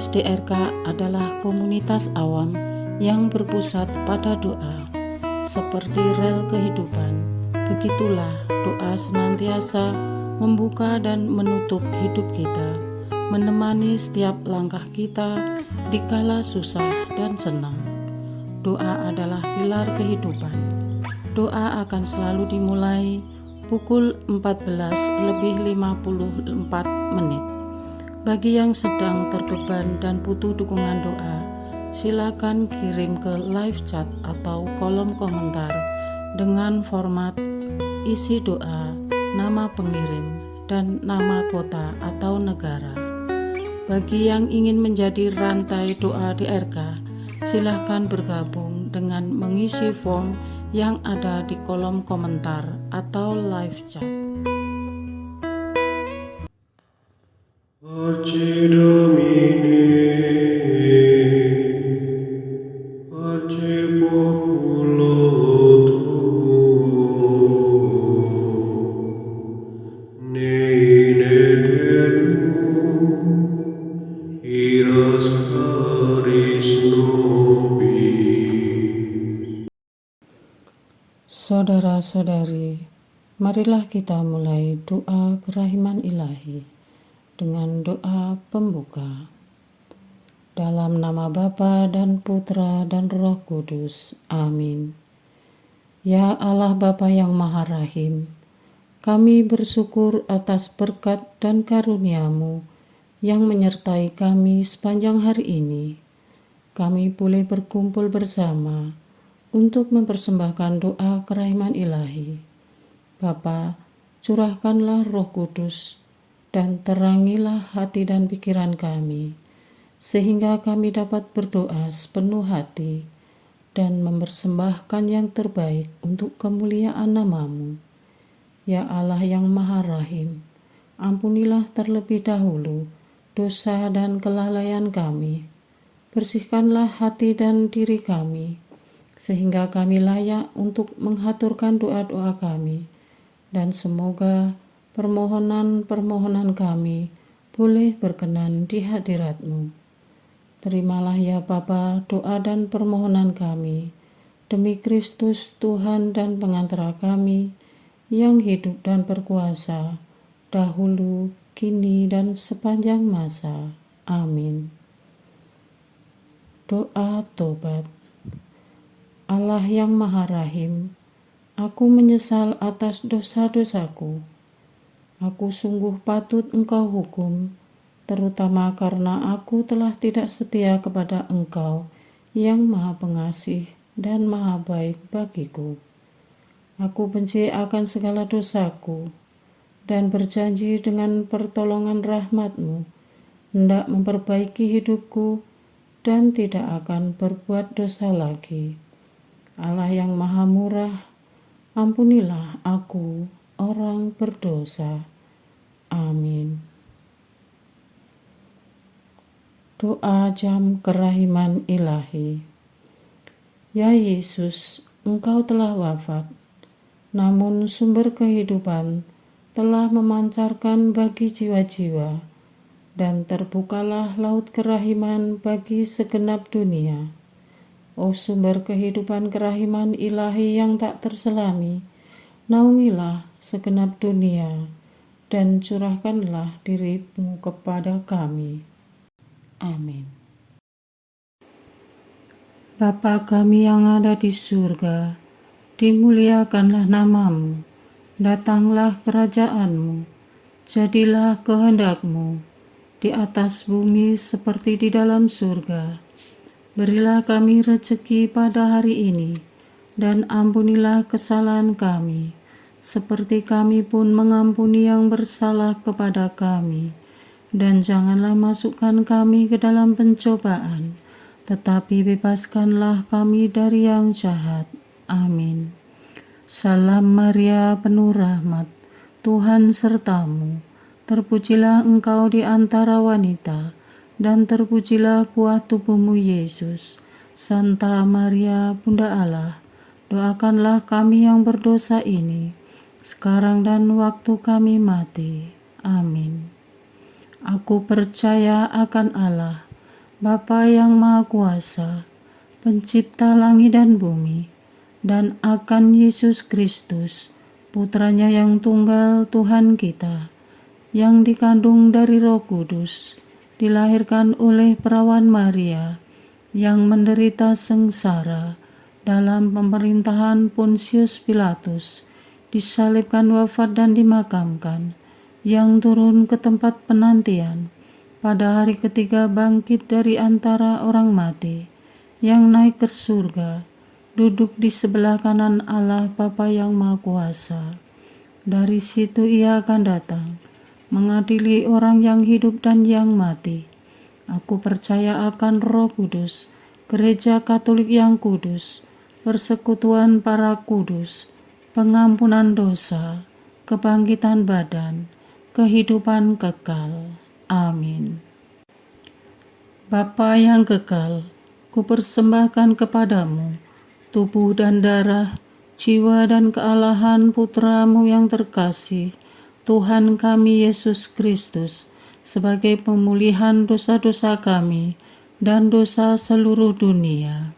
Komunitas DRK adalah komunitas awam yang berpusat pada doa. Seperti rel kehidupan, begitulah doa senantiasa membuka dan menutup hidup kita, menemani setiap langkah kita di kala susah dan senang. Doa adalah pilar kehidupan. Doa akan selalu dimulai pukul 14:54. Bagi yang sedang terbeban dan butuh dukungan doa, silakan kirim ke live chat atau kolom komentar dengan format isi doa, nama pengirim, dan nama kota atau negara. Bagi yang ingin menjadi rantai doa DRK, silakan bergabung dengan mengisi form yang ada di kolom komentar atau live chat. Pace Domini, pace populo tuo, ne in aeternum, iras caris nobis. Saudara-saudari, marilah kita mulai doa kerahiman ilahi dengan doa pembuka. Dalam nama Bapa dan Putra dan Roh Kudus. Amin. Ya Allah Bapa yang Maha Rahim, kami bersyukur atas berkat dan karunia-Mu yang menyertai kami sepanjang hari ini. Kami boleh berkumpul bersama untuk mempersembahkan doa kerahiman ilahi. Bapa, curahkanlah Roh Kudus dan terangilah hati dan pikiran kami, sehingga kami dapat berdoa sepenuh hati dan mempersembahkan yang terbaik untuk kemuliaan nama-Mu. Ya Allah yang Maha Rahim, ampunilah terlebih dahulu dosa dan kelalaian kami. Bersihkanlah hati dan diri kami, sehingga kami layak untuk menghaturkan doa-doa kami, dan semoga permohonan-permohonan kami boleh berkenan di hadirat-Mu. Terimalah ya Bapa doa dan permohonan kami, demi Kristus Tuhan dan pengantara kami, yang hidup dan berkuasa, dahulu, kini, dan sepanjang masa. Amin. Doa tobat. Allah yang Maha Rahim, aku menyesal atas dosa-dosaku. Aku sungguh patut Engkau hukum, terutama karena aku telah tidak setia kepada Engkau yang Maha Pengasih dan Maha Baik bagiku. Aku benci akan segala dosaku dan berjanji dengan pertolongan rahmat-Mu hendak memperbaiki hidupku dan tidak akan berbuat dosa lagi. Allah yang Maha Murah, ampunilah aku, orang berdosa. Amin. Doa jam kerahiman ilahi. Ya Yesus, Engkau telah wafat, namun sumber kehidupan telah memancarkan bagi jiwa-jiwa, dan terbukalah laut kerahiman bagi segenap dunia. O sumber kehidupan kerahiman ilahi yang tak terselami, naungilah segenap dunia, dan curahkanlah diri-Mu kepada kami. Amin. Bapa kami yang ada di surga, dimuliakanlah nama-Mu, datanglah kerajaan-Mu, jadilah kehendak-Mu, di atas bumi seperti di dalam surga. Berilah kami rezeki pada hari ini, dan ampunilah kesalahan kami, seperti kami pun mengampuni yang bersalah kepada kami. Dan janganlah masukkan kami ke dalam pencobaan, tetapi bebaskanlah kami dari yang jahat. Amin. Salam Maria, penuh rahmat, Tuhan serta-Mu. Terpujilah Engkau di antara wanita, dan terpujilah buah tubuh-Mu Yesus. Santa Maria, Bunda Allah, doakanlah kami yang berdosa ini, sekarang dan waktu kami mati. Amin. Aku percaya akan Allah, Bapa yang Maha Kuasa, Pencipta langit dan bumi, dan akan Yesus Kristus, Putranya yang tunggal Tuhan kita, yang dikandung dari Roh Kudus, dilahirkan oleh perawan Maria, yang menderita sengsara dalam pemerintahan Pontius Pilatus, disalibkan, wafat dan dimakamkan, yang turun ke tempat penantian, pada hari ketiga bangkit dari antara orang mati, yang naik ke surga, duduk di sebelah kanan Allah Bapa yang Maha Kuasa. Dari situ Ia akan datang, mengadili orang yang hidup dan yang mati. Aku percaya akan Roh Kudus, Gereja Katolik yang kudus, persekutuan para kudus, pengampunan dosa, kebangkitan badan, kehidupan kekal. Amin. Bapa yang kekal, kupersembahkan kepadamu tubuh dan darah, jiwa dan kealahan Putramu yang terkasih, Tuhan kami Yesus Kristus, sebagai pemulihan dosa-dosa kami dan dosa seluruh dunia.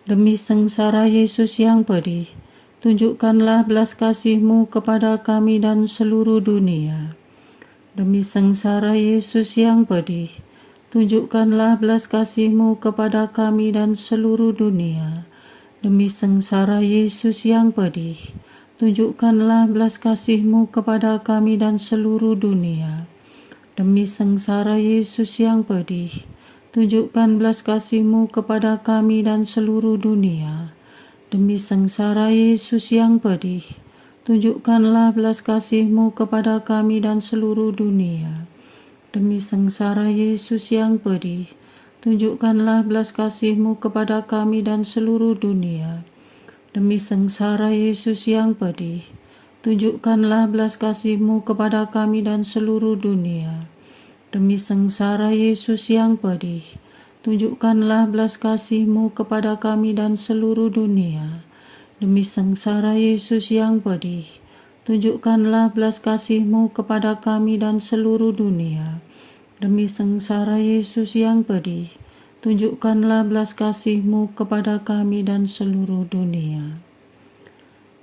Demi sengsara Yesus yang pedih, tunjukkanlah belas kasih-Mu kepada kami dan seluruh dunia. Demi sengsara Yesus yang pedih, tunjukkanlah belas kasih-Mu kepada kami dan seluruh dunia. Demi sengsara Yesus yang pedih, tunjukkanlah belas kasih-Mu kepada kami dan seluruh dunia. Demi sengsara Yesus yang pedih, tunjukkan belas kasih-Mu kepada kami dan seluruh dunia. Demi sengsara Yesus yang pedih, tunjukkanlah belas kasih-Mu kepada kami dan seluruh dunia. Demi sengsara Yesus yang pedih, tunjukkanlah belas kasih-Mu kepada kami dan seluruh dunia. Demi sengsara Yesus yang pedih, tunjukkanlah belas kasih-Mu kepada kami dan seluruh dunia. Demi sengsara Yesus yang pedih, tunjukkanlah belas kasih-Mu kepada kami dan seluruh dunia. Demi sengsara Yesus yang pedih, tunjukkanlah belas kasih-Mu kepada kami dan seluruh dunia. Demi sengsara Yesus yang pedih, tunjukkanlah belas kasih-Mu kepada kami dan seluruh dunia.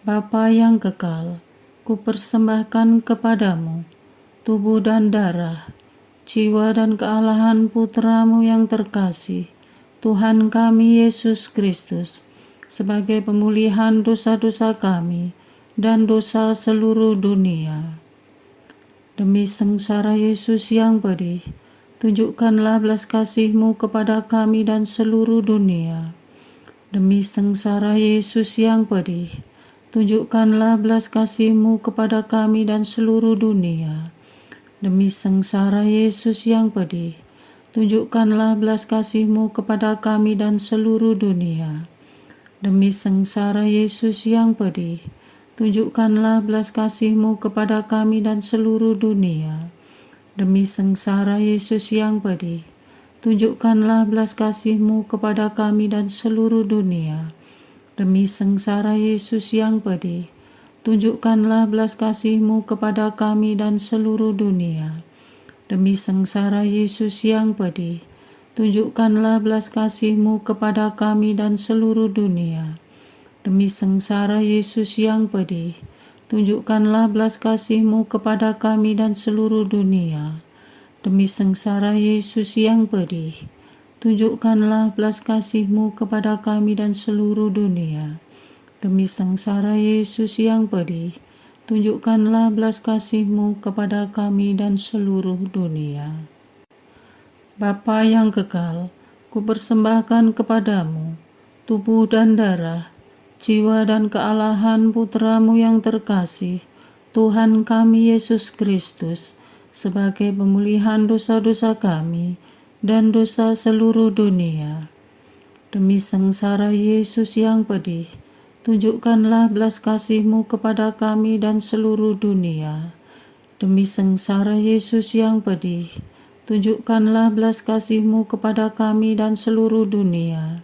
Bapa yang kekal, kupersembahkan kepadamu tubuh dan darah, jiwa dan kealahan Putramu yang terkasih, Tuhan kami Yesus Kristus, sebagai pemulihan dosa-dosa kami dan dosa seluruh dunia. Demi sengsara Yesus yang pedih, tunjukkanlah belas kasih-Mu kepada kami dan seluruh dunia. Demi sengsara Yesus yang pedih, tunjukkanlah belas kasih-Mu kepada kami dan seluruh dunia. Demi sengsara Yesus yang pedih, tunjukkanlah belas kasih-Mu kepada kami dan seluruh dunia. Demi sengsara Yesus yang pedih, tunjukkanlah belas kasih-Mu kepada kami dan seluruh dunia. Demi sengsara Yesus yang pedih, tunjukkanlah belas kasih-Mu kepada kami dan seluruh dunia. Demi sengsara Yesus yang pedih, tunjukkanlah belas kasih-Mu kepada kami dan seluruh dunia. Demi sengsara Yesus yang pedih, tunjukkanlah belas kasih-Mu kepada kami dan seluruh dunia. Demi sengsara Yesus yang pedih, tunjukkanlah belas kasih-Mu kepada kami dan seluruh dunia. Demi sengsara Yesus yang pedih, tunjukkanlah belas kasih-Mu kepada kami dan seluruh dunia. Demi sengsara Yesus yang pedih, tunjukkanlah belas kasih-Mu kepada kami dan seluruh dunia. Bapa yang kekal, kupersembahkan kepadamu tubuh dan darah, jiwa dan kealahan Putramu yang terkasih, Tuhan kami Yesus Kristus, sebagai pemulihan dosa-dosa kami dan dosa seluruh dunia. Demi sengsara Yesus yang pedih, tunjukkanlah belas kasih-Mu kepada kami dan seluruh dunia. Demi sengsara Yesus yang pedih, tunjukkanlah belas kasih-Mu kepada kami dan seluruh dunia.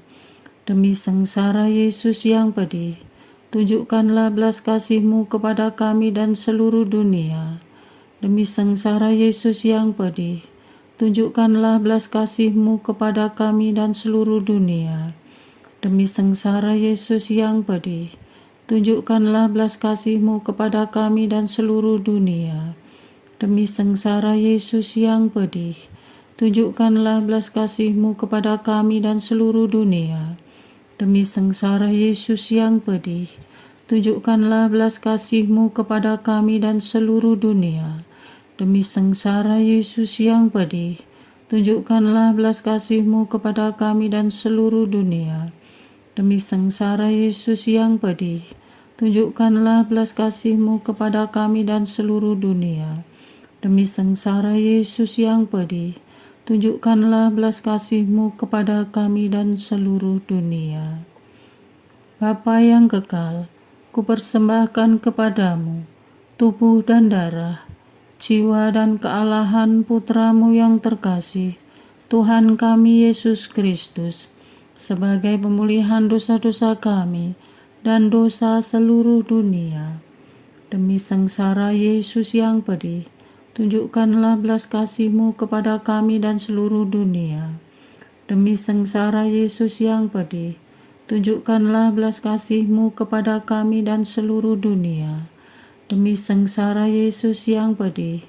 Demi sengsara Yesus yang pedih, tunjukkanlah belas kasih-Mu kepada kami dan seluruh dunia. Demi sengsara Yesus yang pedih, tunjukkanlah belas kasih-Mu kepada kami dan seluruh dunia. Demi sengsara Yesus yang pedih, tunjukkanlah belas kasih-Mu kepada kami dan seluruh dunia. Demi sengsara Yesus yang pedih, tunjukkanlah belas kasih-Mu kepada kami dan seluruh dunia. Demi sengsara Yesus yang pedih, tunjukkanlah belas kasih-Mu kepada kami dan seluruh dunia. Demi sengsara Yesus yang pedih, tunjukkanlah belas kasih-Mu kepada kami dan seluruh dunia. Demi sengsara Yesus yang pedih, tunjukkanlah belas kasih-Mu kepada kami dan seluruh dunia. Demi sengsara Yesus yang pedih, tunjukkanlah belas kasih-Mu kepada kami dan seluruh dunia. Bapa yang kekal, kupersembahkan kepadamu tubuh dan darah, jiwa dan kealahan Putra-Mu yang terkasih, Tuhan kami Yesus Kristus, sebagai pemulihan dosa-dosa kami dan dosa seluruh dunia. Demi sengsara Yesus yang pedih, tunjukkanlah belas kasih-Mu kepada kami dan seluruh dunia. Demi sengsara Yesus yang pedih, tunjukkanlah belas kasih-Mu kepada kami dan seluruh dunia. Demi sengsara Yesus yang pedih,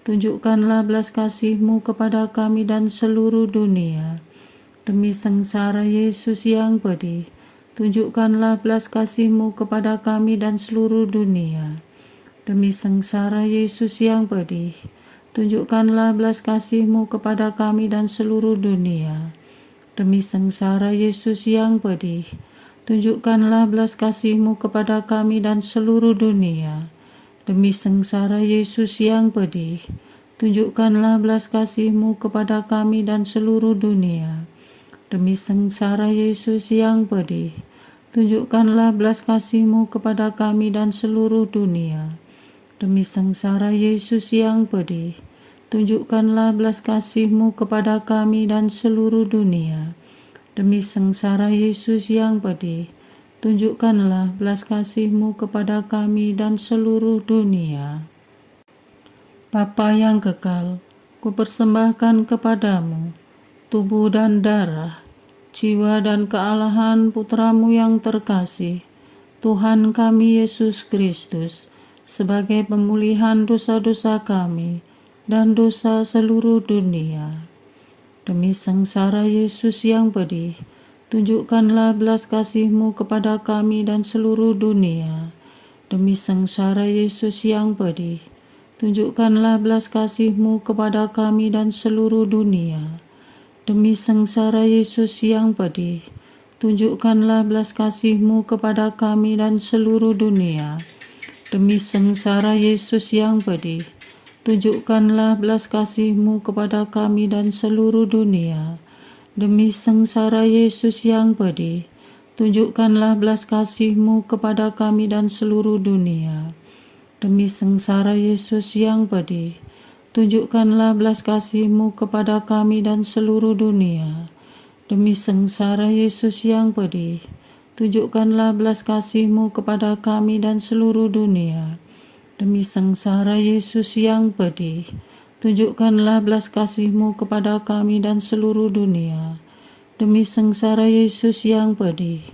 tunjukkanlah belas kasih-Mu kepada kami dan seluruh dunia. Demi sengsara Yesus yang pedih, tunjukkanlah belas kasih-Mu kepada kami dan seluruh dunia. Demi sengsara Yesus yang pedih, tunjukkanlah belas kasih-Mu kepada kami dan seluruh dunia. Demi sengsara Yesus yang pedih, tunjukkanlah belas kasih-Mu kepada kami dan seluruh dunia. Demi sengsara Yesus yang pedih, tunjukkanlah belas kasih-Mu kepada kami dan seluruh dunia. Demi sengsara Yesus yang pedih, tunjukkanlah belas kasih-Mu kepada kami dan seluruh dunia. Demi sengsara Yesus yang pedih, tunjukkanlah belas kasih-Mu kepada kami dan seluruh dunia. Demi sengsara Yesus yang pedih, tunjukkanlah belas kasih-Mu kepada kami dan seluruh dunia. Bapa yang kekal, kupersembahkan kepadamu tubuh dan darah, jiwa dan kealahan Putra-Mu yang terkasih, Tuhan kami Yesus Kristus, sebagai pemulihan dosa-dosa kami dan dosa seluruh dunia. Demi sengsara Yesus yang pedih, tunjukkanlah belas kasih-Mu kepada kami dan seluruh dunia. Demi sengsara Yesus yang pedih, tunjukkanlah belas kasih-Mu kepada kami dan seluruh dunia. Demi sengsara Yesus yang pedih, tunjukkanlah belas kasih-Mu kepada kami dan seluruh dunia. Demi sengsara Yesus yang pedih, tunjukkanlah belas kasih-Mu kepada kami dan seluruh dunia. Demi sengsara Yesus yang pedih, tunjukkanlah belas kasih-Mu kepada kami dan seluruh dunia. Demi sengsara Yesus yang pedih, tunjukkanlah belas kasih-Mu kepada kami dan seluruh dunia. Demi sengsara Yesus yang pedih, tunjukkanlah belas kasih-Mu kepada kami dan seluruh dunia. Demi sengsara Yesus yang pedih, tunjukkanlah belas kasih-Mu kepada kami dan seluruh dunia. Demi sengsara Yesus yang pedih,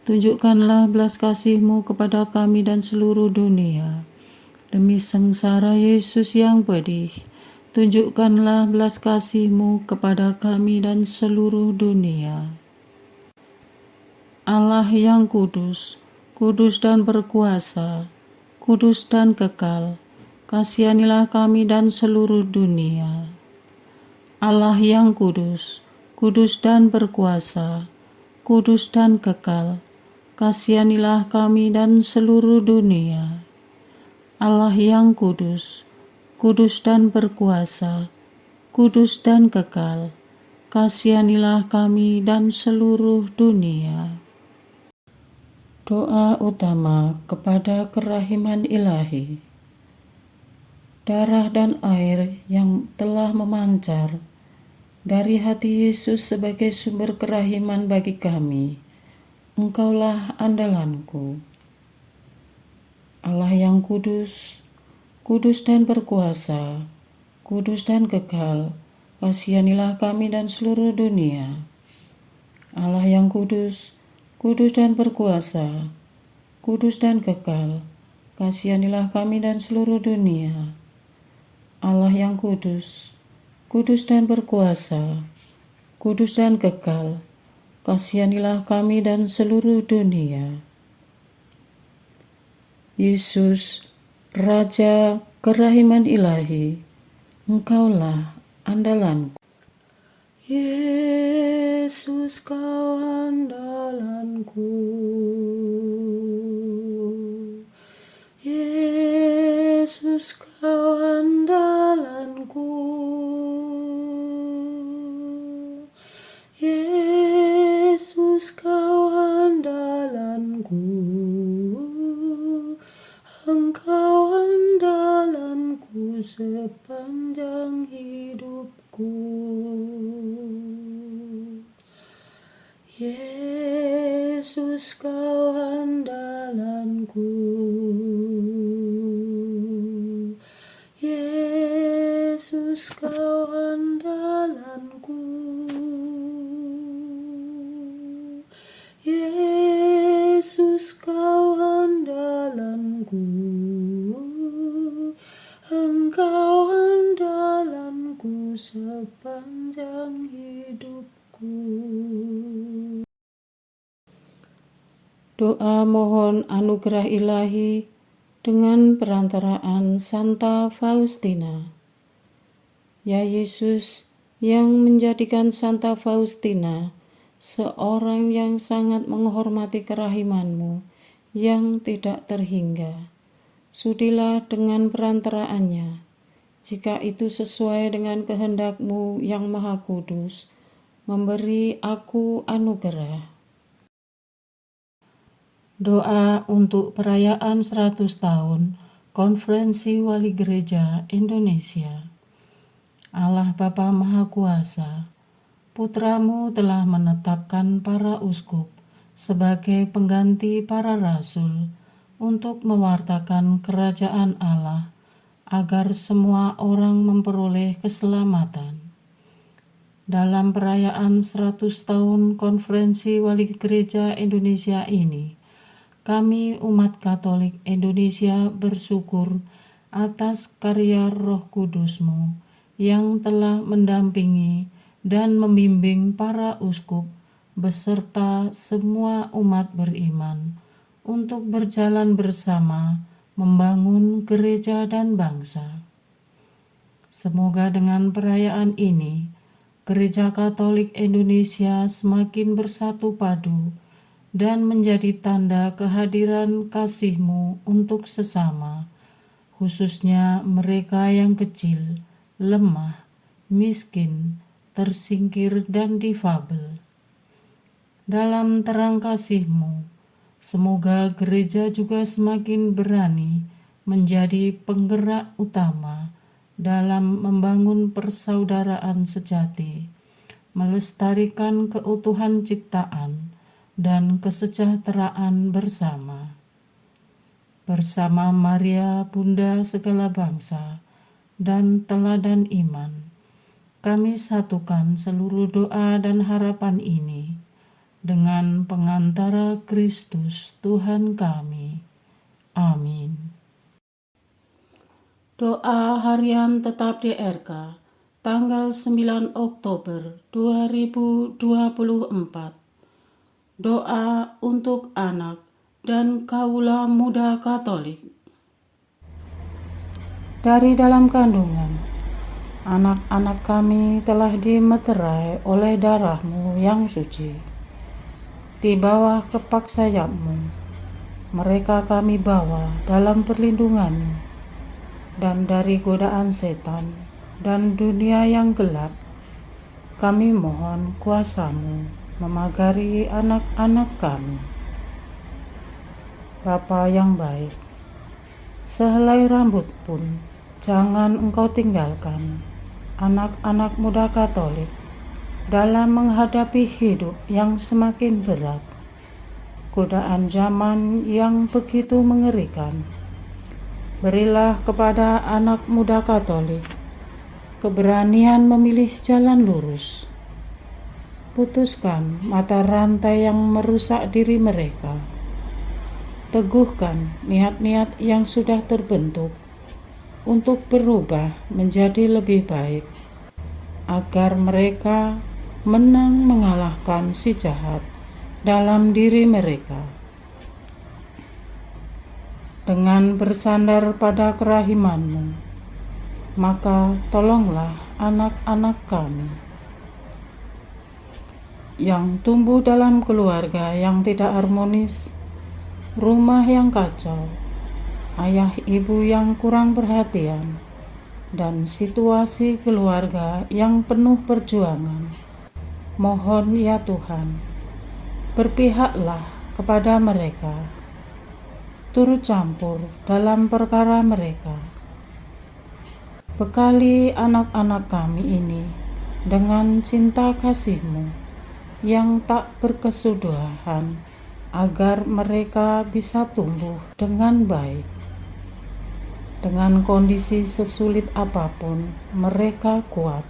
tunjukkanlah belas kasih-Mu kepada kami dan seluruh dunia. Demi sengsara Yesus yang pedih, tunjukkanlah belas kasih-Mu kepada kami dan seluruh dunia. Allah yang kudus, kudus dan berkuasa, kudus dan kekal, kasihanilah kami dan seluruh dunia. Allah yang kudus, kudus dan berkuasa, kudus dan kekal, kasihanilah kami dan seluruh dunia. Allah yang kudus, kudus dan berkuasa, kudus dan kekal, kasihanilah kami dan seluruh dunia. Doa utama kepada kerahiman ilahi. Darah dan air yang telah memancar dari hati Yesus sebagai sumber kerahiman bagi kami, Engkaulah andalanku. Allah yang kudus, kudus dan berkuasa, kudus dan kekal, kasihanilah kami dan seluruh dunia. Allah yang kudus, kudus dan berkuasa, kudus dan kekal, kasihanilah kami dan seluruh dunia. Allah yang kudus, kudus dan berkuasa, kudus dan kekal, kasihanilah kami dan seluruh dunia. Yesus, Raja kerahiman ilahi, Engkaulah andalanku. Yesus, Kau andalanku. Yesus, Kau andalanku. Yesus, Kau andalanku. Engkau andalanku sepanjang hidupku. Yesus, Kau andalanku. Yesus, Kau andalanku. Yesus, Kau andalanku. Engkau andalanku sepanjang hidupku. Doa mohon anugerah ilahi dengan perantaraan Santa Faustina. Ya Yesus, yang menjadikan Santa Faustina seorang yang sangat menghormati kerahiman-Mu yang tidak terhingga, sudilah dengan perantaraannya, jika itu sesuai dengan kehendak-Mu yang maha kudus, memberi aku anugerah. Doa untuk perayaan 100 tahun Konferensi Wali Gereja Indonesia. Allah Bapa Maha Kuasa, Putra-Mu telah menetapkan para uskup sebagai pengganti para rasul untuk mewartakan kerajaan Allah, agar semua orang memperoleh keselamatan. Dalam perayaan 100 tahun Konferensi Wali Gereja Indonesia ini, kami umat Katolik Indonesia bersyukur atas karya Roh Kudus-Mu yang telah mendampingi dan membimbing para uskup beserta semua umat beriman untuk berjalan bersama membangun gereja dan bangsa. Semoga dengan perayaan ini, Gereja Katolik Indonesia semakin bersatu padu dan menjadi tanda kehadiran kasih-Mu untuk sesama, khususnya mereka yang kecil, lemah, miskin, tersingkir, dan difabel. Dalam terang kasih-Mu, semoga gereja juga semakin berani menjadi penggerak utama dalam membangun persaudaraan sejati, melestarikan keutuhan ciptaan, dan kesejahteraan bersama. Bersama Maria, Bunda segala bangsa, dan teladan iman, kami satukan seluruh doa dan harapan ini dengan pengantara Kristus Tuhan kami. Amin. Doa harian tetap DRK, tanggal 9 Oktober 2024. Doa untuk anak dan kaula muda Katolik. Dari dalam kandungan, anak-anak kami telah dimeterai oleh darah-Mu yang suci. Di bawah kepak sayap-Mu, mereka kami bawa dalam perlindungan-Mu, dan dari godaan setan dan dunia yang gelap, kami mohon kuasa-Mu memagari anak-anak kami. Bapa yang baik, sehelai rambut pun jangan Engkau tinggalkan anak-anak muda Katolik dalam menghadapi hidup yang semakin berat, godaan zaman yang begitu mengerikan. Berilah kepada anak muda Katolik keberanian memilih jalan lurus. Putuskan mata rantai yang merusak diri mereka. Teguhkan niat-niat yang sudah terbentuk untuk berubah menjadi lebih baik, agar mereka menang mengalahkan si jahat dalam diri mereka. Dengan bersandar pada kerahiman-Mu, maka tolonglah anak-anak kami yang tumbuh dalam keluarga yang tidak harmonis, rumah yang kacau, ayah ibu yang kurang perhatian, dan situasi keluarga yang penuh perjuangan. Mohon ya Tuhan, berpihaklah kepada mereka, turut campur dalam perkara mereka. Bekali anak-anak kami ini dengan cinta kasih-Mu yang tak berkesudahan, agar mereka bisa tumbuh dengan baik. Dengan kondisi sesulit apapun, mereka kuat,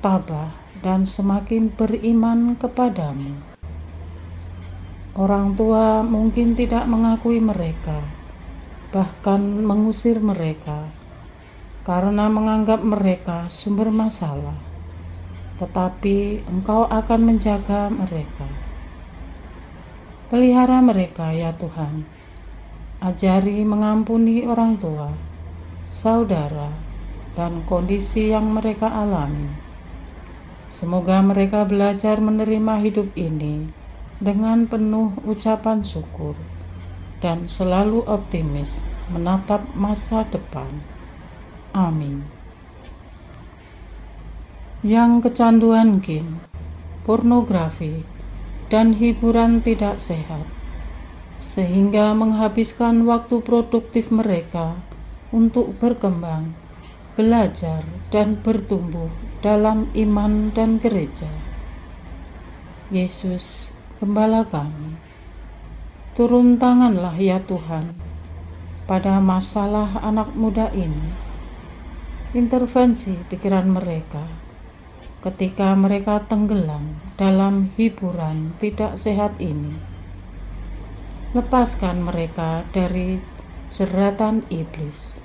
tabah, dan semakin beriman kepadamu. Orang tua mungkin tidak mengakui mereka, bahkan mengusir mereka, karena menganggap mereka sumber masalah. Tetapi Engkau akan menjaga mereka. Pelihara mereka ya Tuhan. Ajari mengampuni orang tua, saudara, dan kondisi yang mereka alami. Semoga mereka belajar menerima hidup ini dengan penuh ucapan syukur dan selalu optimis menatap masa depan. Amin. Yang kecanduan game, pornografi, dan hiburan tidak sehat, sehingga menghabiskan waktu produktif mereka untuk berkembang, belajar, dan bertumbuh dalam iman dan gereja. Yesus, Gembala kami, turun tanganlah ya Tuhan pada masalah anak muda ini. Intervensi pikiran mereka ketika mereka tenggelam dalam hiburan tidak sehat ini. Lepaskan mereka dari jeratan iblis.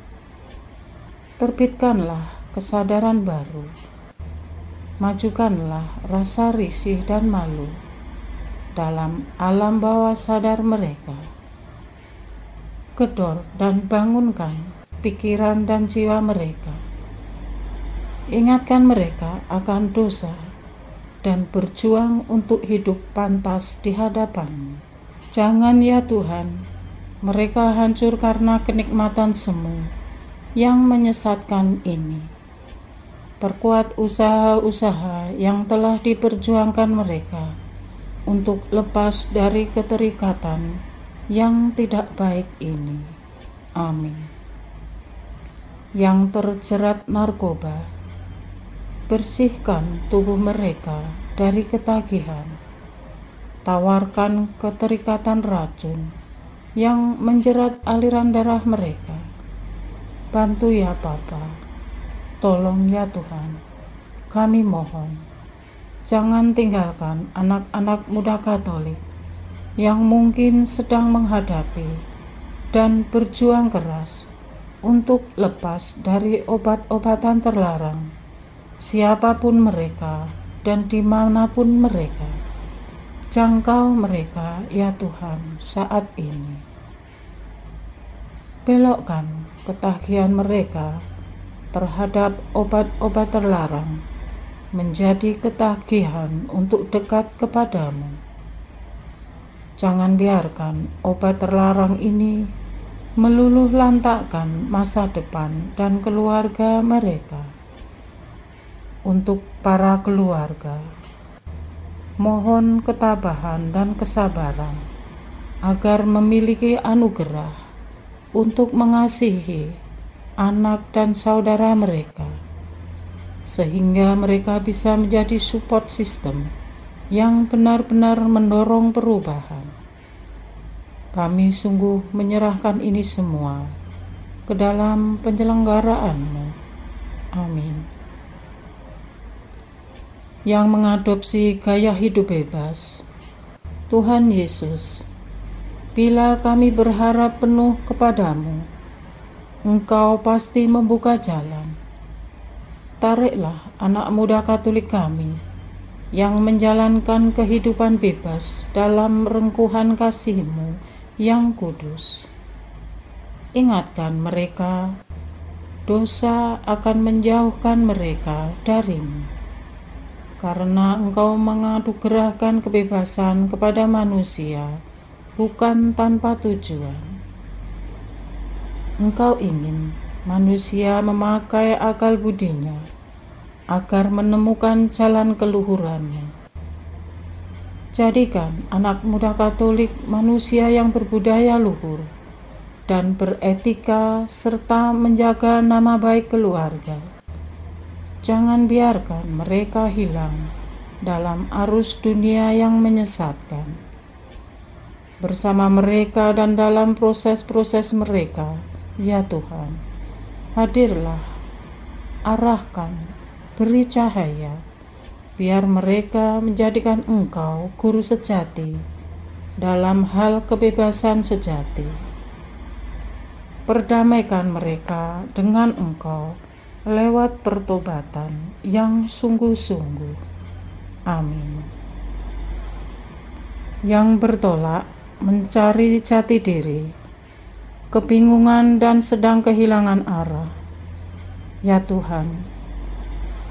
Terbitkanlah kesadaran baru. Majukanlah rasa risih dan malu dalam alam bawah sadar mereka. Gedor dan bangunkan pikiran dan jiwa mereka. Ingatkan mereka akan dosa dan berjuang untuk hidup pantas di hadapan-Mu. Jangan ya Tuhan, mereka hancur karena kenikmatan semu yang menyesatkan ini. Perkuat usaha-usaha yang telah diperjuangkan mereka untuk lepas dari keterikatan yang tidak baik ini. Amin. Yang terjerat narkoba, bersihkan tubuh mereka dari ketagihan. Tawarkan keterikatan racun yang menjerat aliran darah mereka. Bantu ya Bapa, tolong ya Tuhan, kami mohon. Jangan tinggalkan anak-anak muda Katolik yang mungkin sedang menghadapi dan berjuang keras untuk lepas dari obat-obatan terlarang. Siapapun mereka dan dimanapun mereka, jangkau mereka ya Tuhan saat ini. Belokkan ketagihan mereka terhadap obat-obat terlarang menjadi ketagihan untuk dekat kepadamu. Jangan biarkan obat terlarang ini meluluh lantakkan masa depan dan keluarga mereka. Untuk para keluarga, mohon ketabahan dan kesabaran agar memiliki anugerah untuk mengasihi anak dan saudara mereka, sehingga mereka bisa menjadi support system yang benar-benar mendorong perubahan. Kami sungguh menyerahkan ini semua ke dalam penyelenggaraan-Mu. Amin. yang mengadopsi gaya hidup bebas. Tuhan Yesus, bila kami berharap penuh kepadamu, Engkau pasti membuka jalan. Tariklah anak muda Katolik kami yang menjalankan kehidupan bebas dalam rengkuhan kasih-Mu yang kudus. Ingatkan mereka, dosa akan menjauhkan mereka dari-Mu, karena Engkau menganugerahkan kebebasan kepada manusia bukan tanpa tujuan. Engkau ingin manusia memakai akal budinya agar menemukan jalan keluhuran-Mu. Jadikan anak muda Katolik manusia yang berbudaya luhur dan beretika serta menjaga nama baik keluarga. Jangan biarkan mereka hilang dalam arus dunia yang menyesatkan. Bersama mereka dan dalam proses-proses mereka, ya Tuhan, hadirlah, arahkan, beri cahaya, biar mereka menjadikan Engkau guru sejati dalam hal kebebasan sejati. Perdamaikan mereka dengan Engkau lewat pertobatan yang sungguh-sungguh. Amin. Yang bertolak mencari jati diri, kebingungan dan sedang kehilangan arah, ya Tuhan,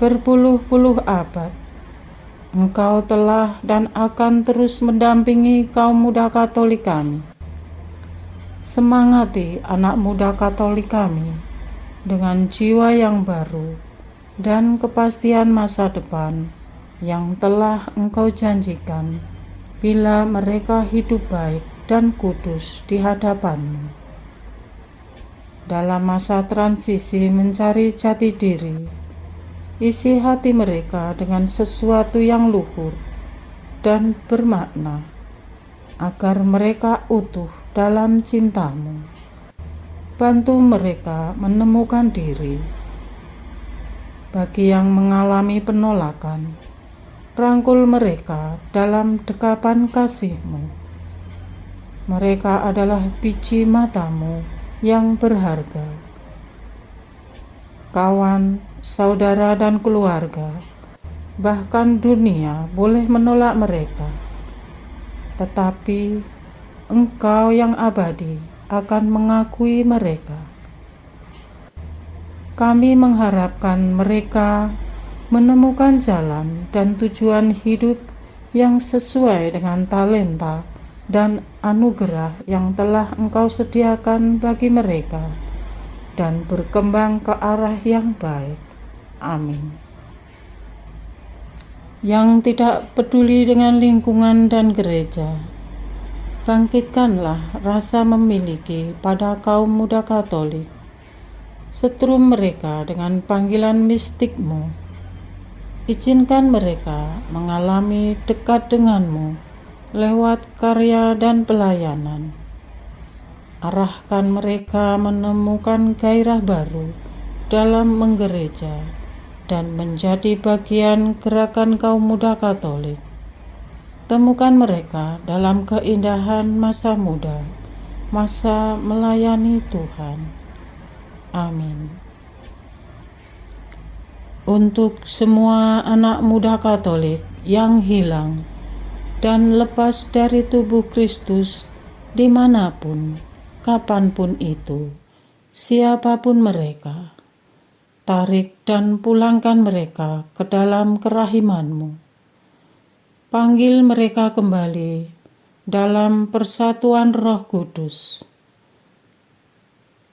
berpuluh-puluh abad Engkau telah dan akan terus mendampingi kaum muda Katolik kami. Semangati anak muda Katolik kami dengan jiwa yang baru dan kepastian masa depan yang telah Engkau janjikan bila mereka hidup baik dan kudus di hadapan-Mu. Dalam masa transisi mencari jati diri, isi hati mereka dengan sesuatu yang luhur dan bermakna, agar mereka utuh dalam cinta-Mu. Bantu mereka menemukan diri. Bagi yang mengalami penolakan, rangkul mereka dalam dekapan kasih-Mu. Mereka adalah biji mata-Mu yang berharga. Kawan, saudara dan keluarga, bahkan dunia boleh menolak mereka, tetapi Engkau yang abadi akan mengakui mereka. Kami mengharapkan mereka menemukan jalan dan tujuan hidup yang sesuai dengan talenta dan anugerah yang telah Engkau sediakan bagi mereka, dan berkembang ke arah yang baik. Amin. Yang tidak peduli dengan lingkungan dan gereja, bangkitkanlah rasa memiliki pada kaum muda Katolik. Setrum mereka dengan panggilan mistik-Mu. Izinkan mereka mengalami dekat dengan-Mu lewat karya dan pelayanan. Arahkan mereka menemukan gairah baru dalam menggereja dan menjadi bagian gerakan kaum muda Katolik. Temukan mereka dalam keindahan masa muda, masa melayani Tuhan. Amin. Untuk semua anak muda Katolik yang hilang dan lepas dari tubuh Kristus dimanapun, kapanpun itu, siapapun mereka, tarik dan pulangkan mereka ke dalam kerahiman-Mu. Panggil mereka kembali dalam persatuan Roh Kudus.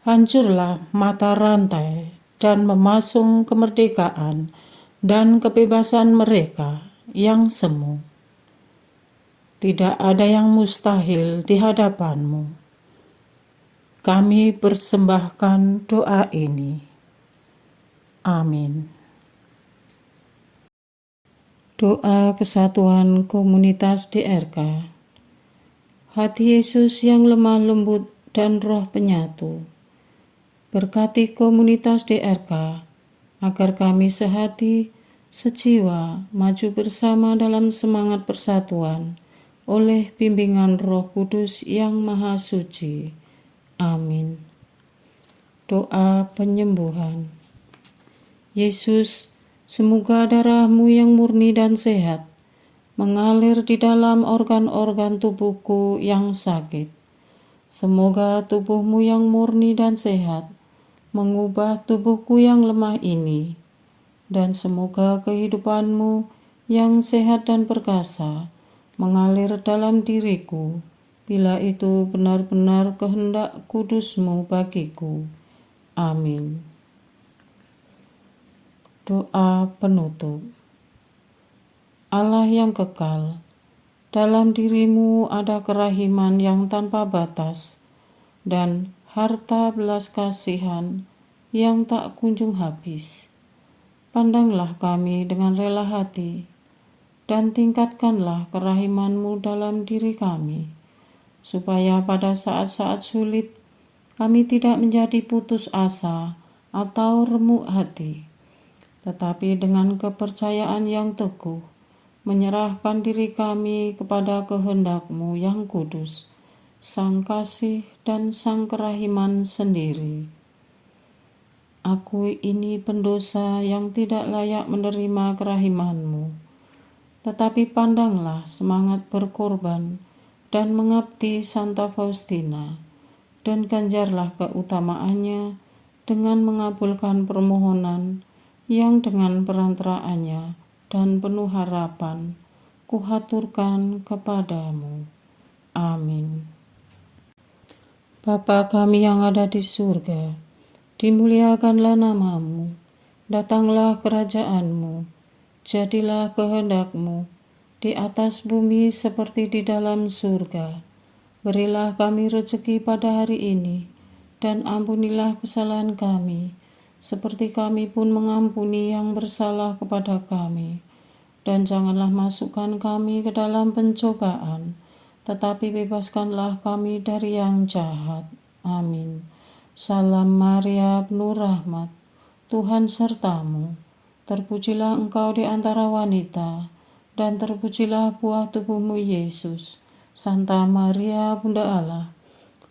Hancurlah mata rantai dan memasung kemerdekaan dan kebebasan mereka yang semu. Tidak ada yang mustahil di hadapan-Mu. Kami persembahkan doa ini. Amin. Doa kesatuan komunitas DRK. Hati Yesus yang lemah lembut dan roh penyatu, berkati komunitas DRK agar kami sehati, sejiwa, maju bersama dalam semangat persatuan, oleh bimbingan Roh Kudus yang Maha Suci. Amin. Doa penyembuhan. Yesus, semoga darah-Mu yang murni dan sehat mengalir di dalam organ-organ tubuhku yang sakit. Semoga tubuh-Mu yang murni dan sehat mengubah tubuhku yang lemah ini, dan semoga kehidupan-Mu yang sehat dan perkasa mengalir dalam diriku, bila itu benar-benar kehendak kudus-Mu bagiku. Amin. Doa penutup. Allah yang kekal, dalam diri-Mu ada kerahiman yang tanpa batas dan harta belas kasihan yang tak kunjung habis. Pandanglah kami dengan rela hati dan tingkatkanlah kerahiman-Mu dalam diri kami, supaya pada saat-saat sulit kami tidak menjadi putus asa atau remuk hati, tetapi dengan kepercayaan yang teguh menyerahkan diri kami kepada kehendak-Mu yang kudus, Sang Kasih dan Sang Kerahiman sendiri. Aku ini pendosa yang tidak layak menerima kerahiman-Mu, tetapi pandanglah semangat berkorban dan mengabdi Santa Faustina, dan ganjarlah keutamaannya dengan mengabulkan permohonan yang dengan perantaraannya dan penuh harapan kuhaturkan kepadamu. Amin. Bapa kami yang ada di surga, dimuliakanlah nama-Mu, datanglah kerajaan-Mu, jadilah kehendak-Mu di atas bumi seperti di dalam surga. Berilah kami rezeki pada hari ini, dan ampunilah kesalahan kami, seperti kami pun mengampuni yang bersalah kepada kami. Dan janganlah masukkan kami ke dalam pencobaan, tetapi bebaskanlah kami dari yang jahat. Amin. Salam Maria, penuh rahmat, Tuhan serta-Mu. Terpujilah Engkau di antara wanita, dan terpujilah buah tubuh-Mu, Yesus. Santa Maria, Bunda Allah,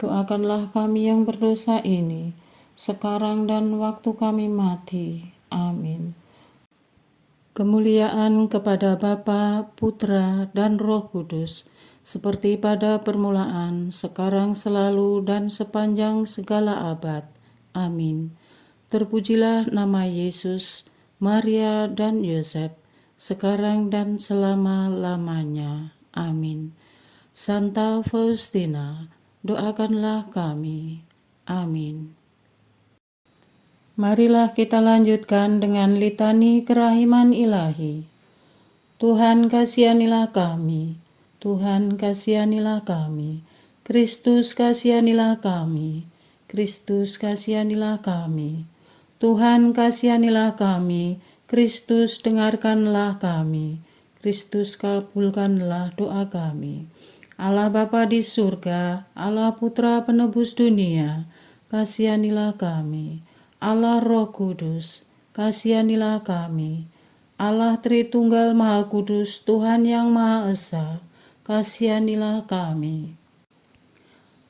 doakanlah kami yang berdosa ini, sekarang dan waktu kami mati. Amin. Kemuliaan kepada Bapa, Putra, dan Roh Kudus, seperti pada permulaan, sekarang, selalu, dan sepanjang segala abad. Amin. Terpujilah nama Yesus, Maria, dan Yosef, sekarang dan selama-lamanya. Amin. Santa Faustina, doakanlah kami. Amin. Marilah kita lanjutkan dengan litani kerahiman ilahi. Tuhan kasihanilah kami, Tuhan kasihanilah kami, Kristus kasihanilah kami, Kristus kasihanilah kami, Tuhan kasihanilah kami, Kristus dengarkanlah kami, Kristus kabulkanlah doa kami. Allah Bapa di surga, Allah Putra penebus dunia, kasihanilah kami. Allah Roh Kudus, kasihanilah kami. Allah Tritunggal Maha Kudus, Tuhan yang Maha Esa, kasihanilah kami.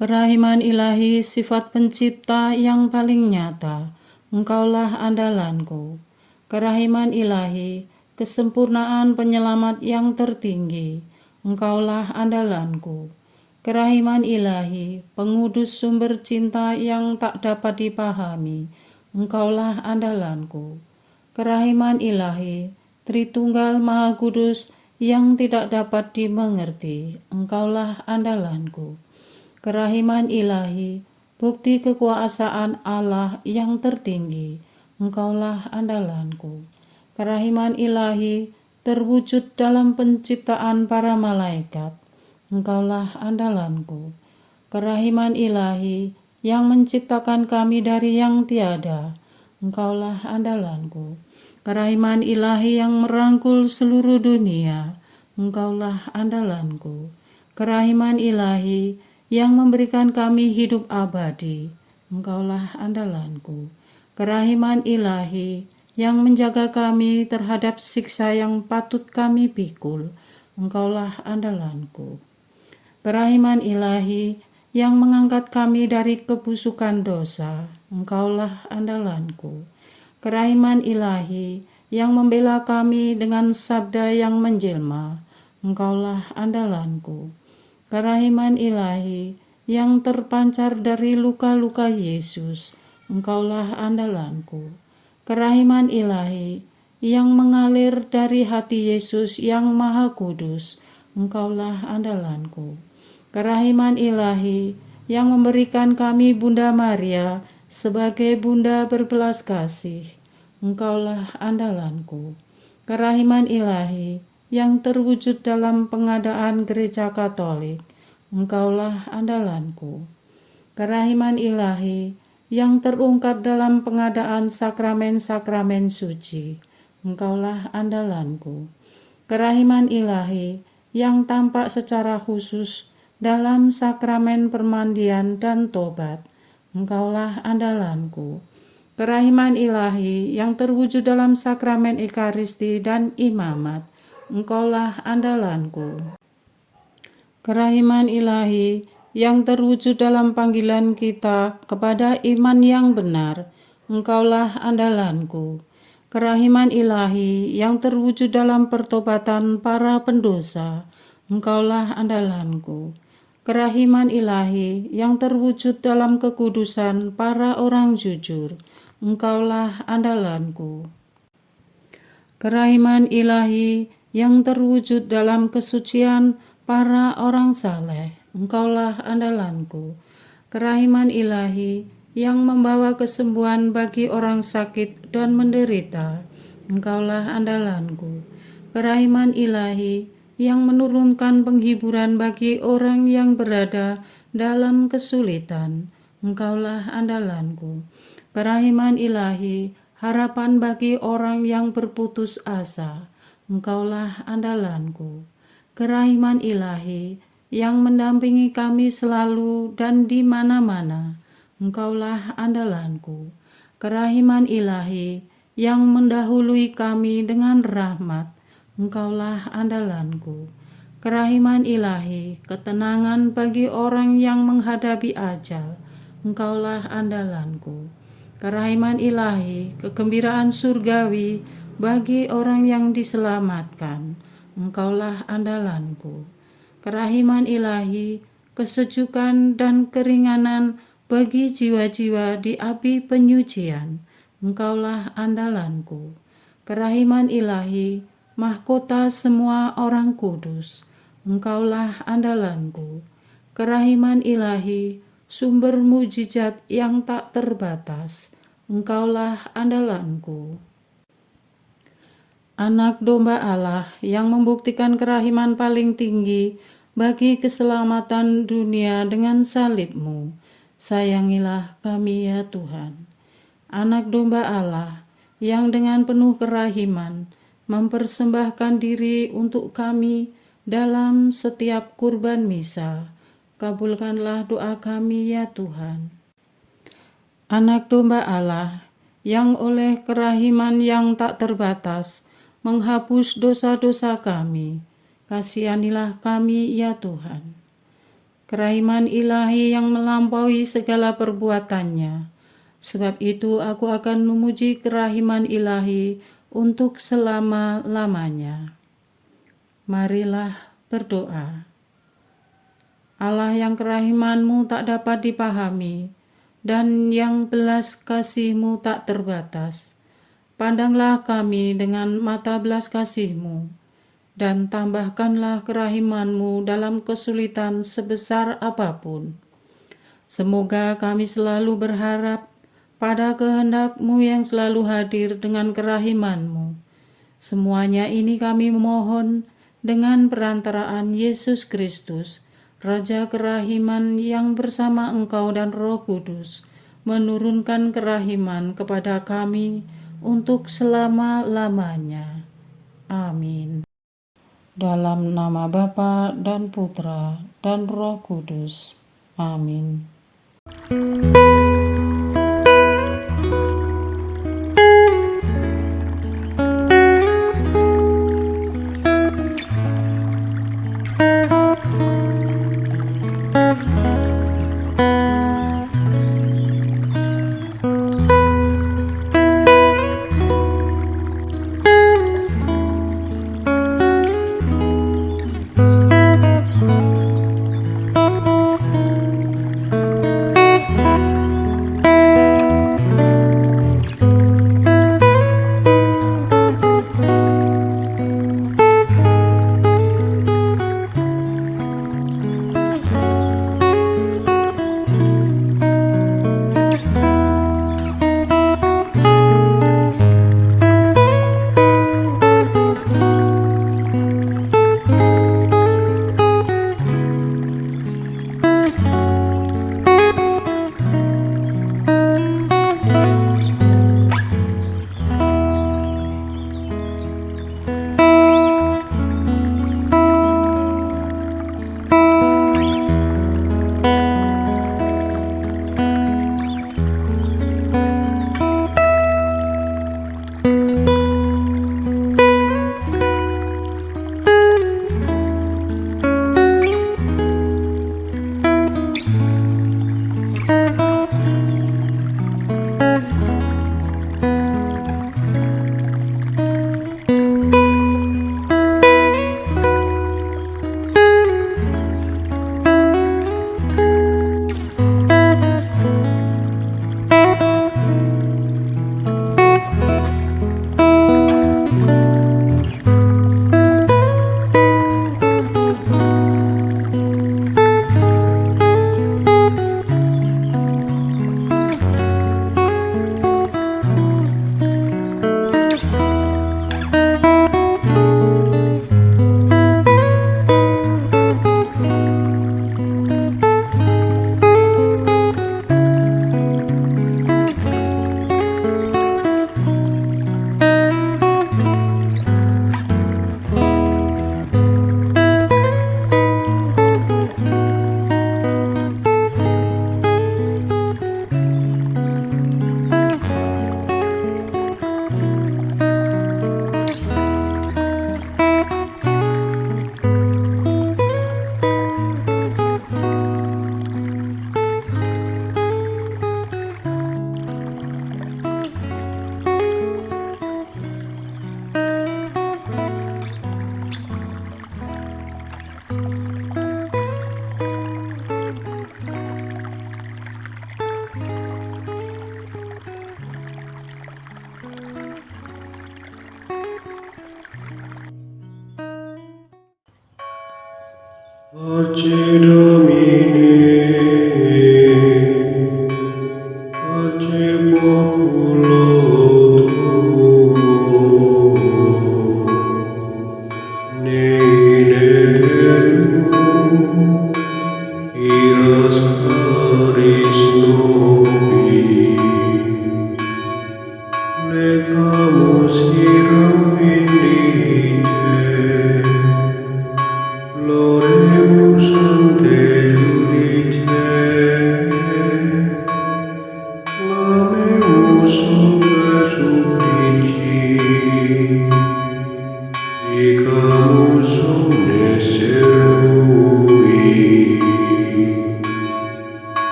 Kerahiman ilahi, sifat pencipta yang paling nyata, Engkaulah andalanku. Kerahiman ilahi, kesempurnaan penyelamat yang tertinggi, Engkaulah andalanku. Kerahiman ilahi, pengudus sumber cinta yang tak dapat dipahami, Engkaulah andalanku. Kerahiman ilahi, Tritunggal Maha Kudus yang tidak dapat dimengerti, Engkaulah andalanku. Kerahiman ilahi, bukti kekuasaan Allah yang tertinggi, Engkaulah andalanku. Kerahiman ilahi, terwujud dalam penciptaan para malaikat, Engkaulah andalanku. Kerahiman ilahi yang menciptakan kami dari yang tiada, Engkaulah andalanku. Kerahiman ilahi yang merangkul seluruh dunia, Engkaulah andalanku. Kerahiman ilahi yang memberikan kami hidup abadi, Engkaulah andalanku. Kerahiman ilahi yang menjaga kami terhadap siksa yang patut kami pikul. Engkaulah andalanku. Kerahiman ilahi yang mengangkat kami dari kebusukan dosa. Engkaulah andalanku. Kerahiman ilahi yang membela kami dengan sabda yang menjelma. Engkaulah andalanku. Kerahiman ilahi yang terpancar dari luka-luka Yesus. Engkaulah andalanku. Kerahiman ilahi yang mengalir dari hati Yesus yang Maha Kudus. Engkaulah andalanku. Kerahiman ilahi yang memberikan kami Bunda Maria sebagai Bunda berbelas kasih. Engkaulah andalanku. Kerahiman ilahi yang terwujud dalam pengadaan Gereja Katolik. Engkaulah andalanku. Kerahiman ilahi yang terungkap dalam pengadaan sakramen-sakramen suci. Engkaulah andalanku. Kerahiman ilahi yang tampak secara khusus dalam sakramen permandian dan tobat. Engkaulah andalanku. Kerahiman ilahi yang terwujud dalam sakramen Ekaristi dan imamat. Engkaulah andalanku. Kerahiman ilahi yang terwujud dalam panggilan kita kepada iman yang benar. Engkaulah andalanku. Kerahiman ilahi yang terwujud dalam pertobatan para pendosa. Engkaulah andalanku. Kerahiman ilahi yang terwujud dalam kekudusan para orang jujur. Engkaulah andalanku. Kerahiman ilahi yang terwujud dalam kesucian para orang saleh. Engkaulah andalanku. Kerahiman ilahi yang membawa kesembuhan bagi orang sakit dan menderita. Engkaulah andalanku. Kerahiman ilahi yang menurunkan penghiburan bagi orang yang berada dalam kesulitan. Engkaulah andalanku. Kerahiman ilahi, harapan bagi orang yang berputus asa. Engkaulah andalanku. Kerahiman ilahi yang mendampingi kami selalu dan di mana-mana. Engkaulah andalanku. Kerahiman ilahi yang mendahului kami dengan rahmat. Engkaulah andalanku. Kerahiman ilahi, ketenangan bagi orang yang menghadapi ajal. Engkaulah andalanku. Kerahiman ilahi, kegembiraan surgawi bagi orang yang diselamatkan. Engkaulah andalanku. Kerahiman ilahi, kesejukan dan keringanan bagi jiwa-jiwa di api penyucian. Engkaulah andalanku. Kerahiman ilahi, mahkota semua orang kudus. Engkaulah andalanku. Kerahiman ilahi, sumber mujizat yang tak terbatas. Engkaulah andalanku. Anak domba Allah yang membuktikan kerahiman paling tinggi bagi keselamatan dunia dengan salib-Mu. Sayangilah kami ya Tuhan. Anak domba Allah yang dengan penuh kerahiman mempersembahkan diri untuk kami dalam setiap kurban misa. Kabulkanlah doa kami ya Tuhan. Anak domba Allah yang oleh kerahiman yang tak terbatas menghapus dosa-dosa kami, kasihanilah kami ya Tuhan. Kerahiman ilahi yang melampaui segala perbuatannya, sebab itu aku akan memuji kerahiman ilahi untuk selama-lamanya. Marilah berdoa. Allah yang kerahiman-Mu tak dapat dipahami, dan yang belas kasih-Mu tak terbatas, pandanglah kami dengan mata belas kasih-Mu, dan tambahkanlah kerahiman-Mu dalam kesulitan sebesar apapun. Semoga kami selalu berharap pada kehendak-Mu yang selalu hadir dengan kerahiman-Mu. Semuanya ini kami memohon dengan perantaraan Yesus Kristus, Raja kerahiman yang bersama Engkau dan Roh Kudus, menurunkan kerahiman kepada kami untuk selama-lamanya. Amin. Dalam nama Bapa dan Putra dan Roh Kudus. Amin.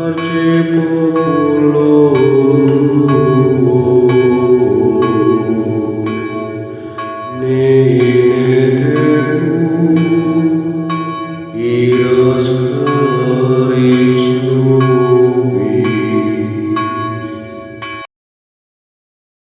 Arce populo